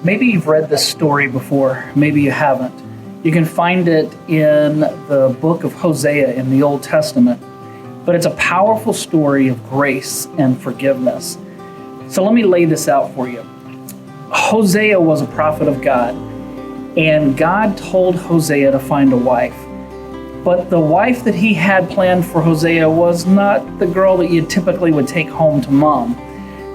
Maybe you've read this story before, maybe you haven't. You can find it in the book of Hosea in the Old Testament, but it's a powerful story of grace and forgiveness. So let me lay this out for you. Hosea was a prophet of God, and God told Hosea to find a wife. But the wife that he had planned for Hosea was not the girl that you typically would take home to mom.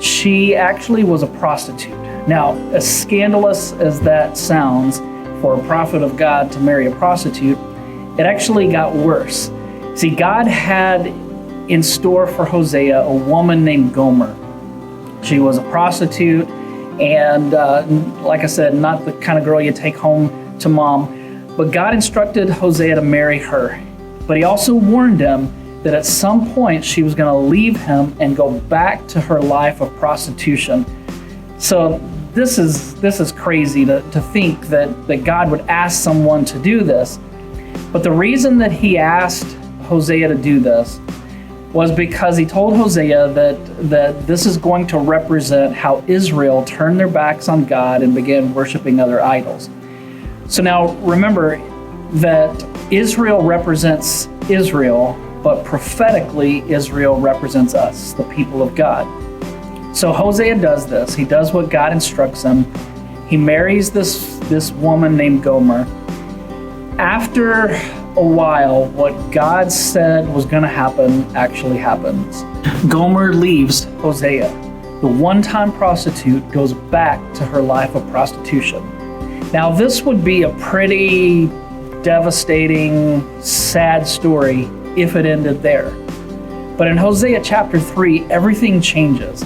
She actually was a prostitute. Now, as scandalous as that sounds for a prophet of God to marry a prostitute, it actually got worse. See, God had in store for Hosea a woman named Gomer. She was a prostitute, and like I said, not the kind of girl you take home to mom. But God instructed Hosea to marry her. But he also warned him that at some point she was going to leave him and go back to her life of prostitution. So this is crazy to think that God would ask someone to do this. But the reason that he asked Hosea to do this was because he told Hosea that this is going to represent how Israel turned their backs on God and began worshiping other idols. So now remember that Israel represents Israel, but prophetically Israel represents us, the people of God. So Hosea does this. He does what God instructs him. He marries this woman named Gomer. After a while, what God said was going to happen actually happens. Gomer leaves Hosea. The one-time prostitute goes back to her life of prostitution. Now, this would be a pretty devastating, sad story if it ended there. But in Hosea chapter 3, everything changes.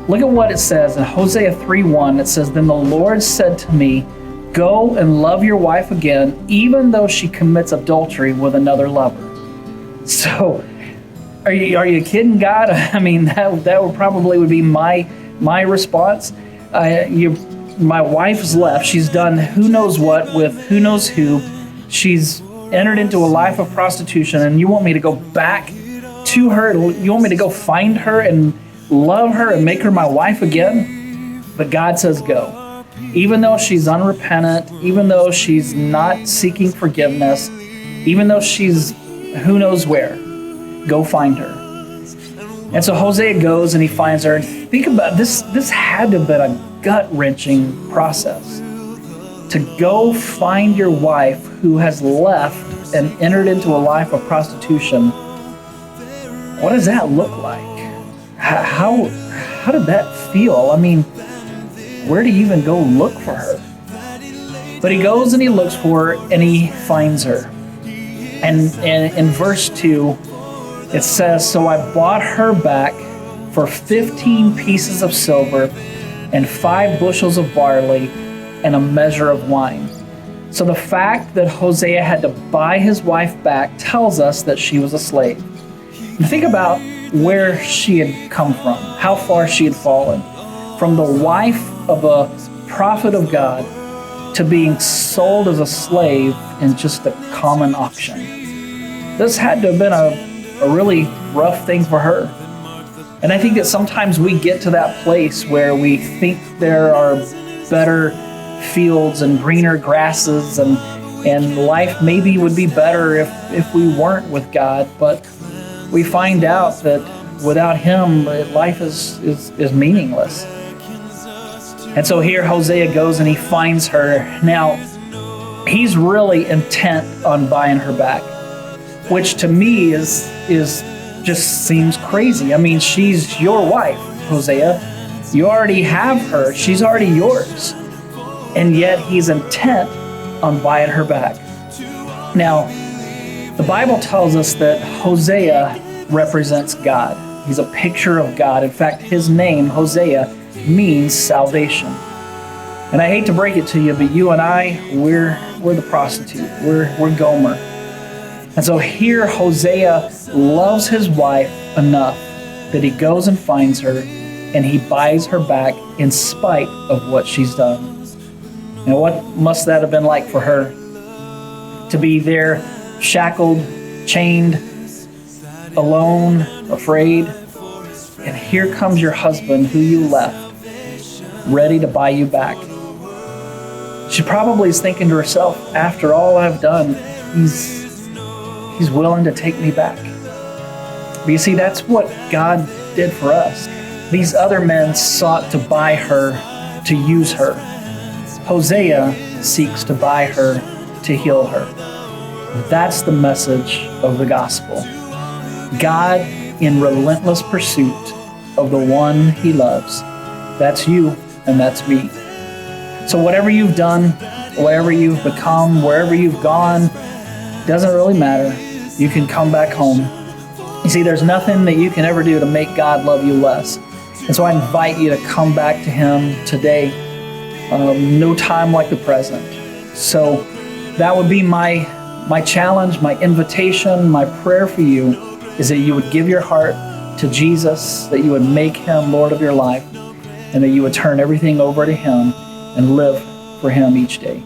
Look at what it says in Hosea 3:1. It says, "Then the Lord said to me, go and love your wife again, even though she commits adultery with another lover." So, are you kidding, God? I mean, that would probably be my response. My wife's left. She's done who knows what with who knows who. She's entered into a life of prostitution, and you want me to go back to her? You want me to go find her and love her and make her my wife again? But God says go. Even though she's unrepentant, even though she's not seeking forgiveness, even though she's who knows where, go find her. And so Hosea goes and he finds her. And think about this. This had to have been a gut-wrenching process. To go find your wife who has left and entered into a life of prostitution. What does that look like? How did that feel? I mean, where do you even go look for her? But he goes and he looks for her and he finds her. And in verse 2, it says, "So I bought her back for 15 pieces of silver and 5 bushels of barley and a measure of wine." So the fact that Hosea had to buy his wife back tells us that she was a slave. And think about where she had come from, how far she had fallen. From the wife of a prophet of God to being sold as a slave in just a common auction. This had to have been a really rough thing for her. And I think that sometimes we get to that place where we think there are better fields and greener grasses and life maybe would be better if we weren't with God, but we find out that without him, life is meaningless. And so here Hosea goes and he finds her. Now, he's really intent on buying her back, which to me is just seems crazy. I mean, she's your wife, Hosea. You already have her. She's already yours. And yet he's intent on buying her back. Now, the Bible tells us that Hosea represents God. He's a picture of God. In fact, his name, Hosea, means salvation. And I hate to break it to you, but you and I, we're the prostitute. We're Gomer. And so here Hosea loves his wife enough that he goes and finds her and he buys her back in spite of what she's done. And what must that have been like for her? To be there shackled, chained, alone, afraid. And here comes your husband who you left, ready to buy you back. She probably is thinking to herself, after all I've done, he's willing to take me back. But you see, that's what God did for us. These other men sought to buy her, to use her. Hosea seeks to buy her, to heal her. That's the message of the gospel. God in relentless pursuit of the one he loves. That's you and that's me. So whatever you've done, whatever you've become, wherever you've gone, doesn't really matter. You can come back home. You see, there's nothing that you can ever do to make God love you less. And so I invite you to come back to him today. No time like the present. So that would be my challenge, my invitation, my prayer for you is that you would give your heart to Jesus, that you would make him Lord of your life, and that you would turn everything over to him and live for him each day.